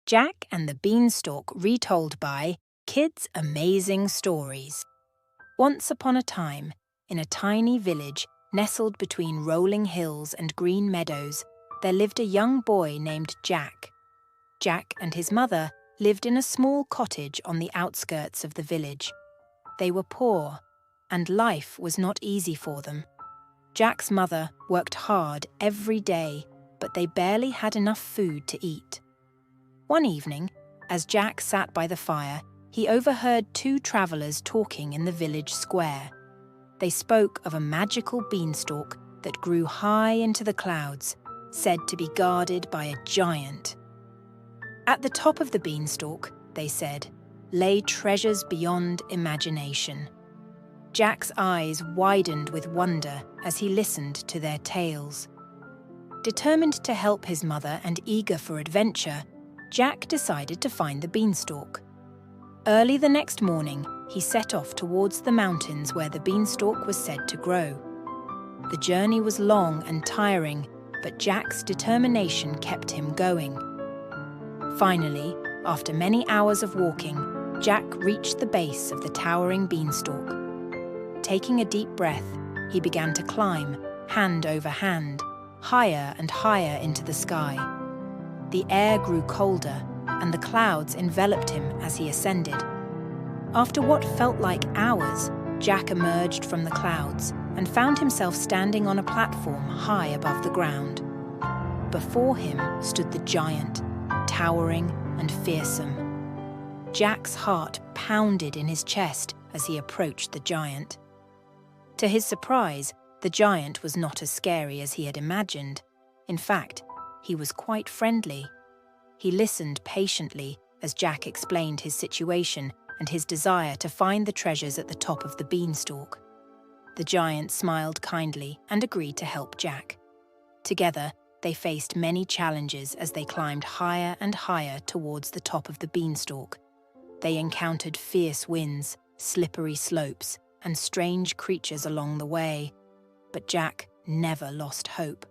Jack and the Beanstalk retold by Kids Amazing Stories. Once upon a time, in a tiny village nestled between rolling hills and green meadows, there lived a young boy named Jack. Jack and his mother lived in a small cottage on the outskirts of the village. They were poor, and life was not easy for them. Jack's mother worked hard every day, but they barely had enough food to eat. One evening, as Jack sat by the fire, he overheard two travelers talking in the village square. They spoke of a magical beanstalk that grew high into the clouds, said to be guarded by a giant. At the top of the beanstalk, they said, lay treasures beyond imagination. Jack's eyes widened with wonder as he listened to their tales. Determined to help his mother and eager for adventure, Jack decided to find the beanstalk. Early the next morning, he set off towards the mountains where the beanstalk was said to grow. The journey was long and tiring, but Jack's determination kept him going. Finally, after many hours of walking, Jack reached the base of the towering beanstalk. Taking a deep breath, he began to climb, hand over hand, higher and higher into the sky. The air grew colder, and the clouds enveloped him as he ascended. After what felt like hours, Jack emerged from the clouds and found himself standing on a platform high above the ground. Before him stood the giant, towering and fearsome. Jack's heart pounded in his chest as he approached the giant. To his surprise, the giant was not as scary as he had imagined. In fact, he was quite friendly. He listened patiently as Jack explained his situation and his desire to find the treasures at the top of the beanstalk. The giant smiled kindly and agreed to help Jack. Together, they faced many challenges as they climbed higher and higher towards the top of the beanstalk. They encountered fierce winds, slippery slopes, and strange creatures along the way. But Jack never lost hope.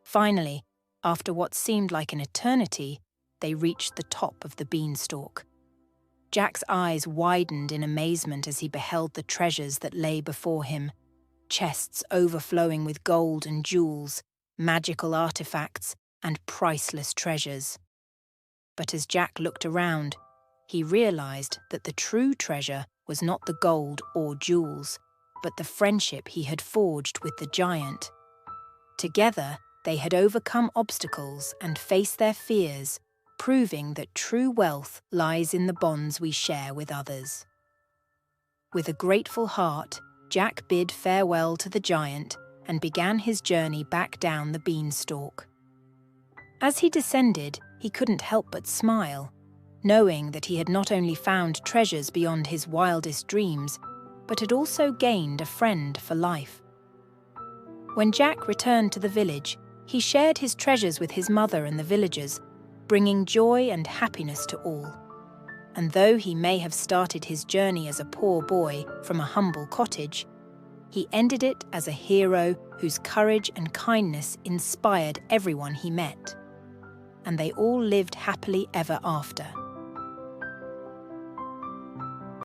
Finally, after what seemed like an eternity, they reached the top of the beanstalk. Jack's eyes widened in amazement as he beheld the treasures that lay before him, chests overflowing with gold and jewels, magical artifacts, and priceless treasures. But as Jack looked around, he realized that the true treasure was not the gold or jewels, but the friendship he had forged with the giant. Together, they had overcome obstacles and faced their fears, proving that true wealth lies in the bonds we share with others. With a grateful heart, Jack bid farewell to the giant and began his journey back down the beanstalk. As he descended, he couldn't help but smile, knowing that he had not only found treasures beyond his wildest dreams, but had also gained a friend for life. When Jack returned to the village, he shared his treasures with his mother and the villagers, bringing joy and happiness to all. And though he may have started his journey as a poor boy from a humble cottage, he ended it as a hero whose courage and kindness inspired everyone he met. And they all lived happily ever after.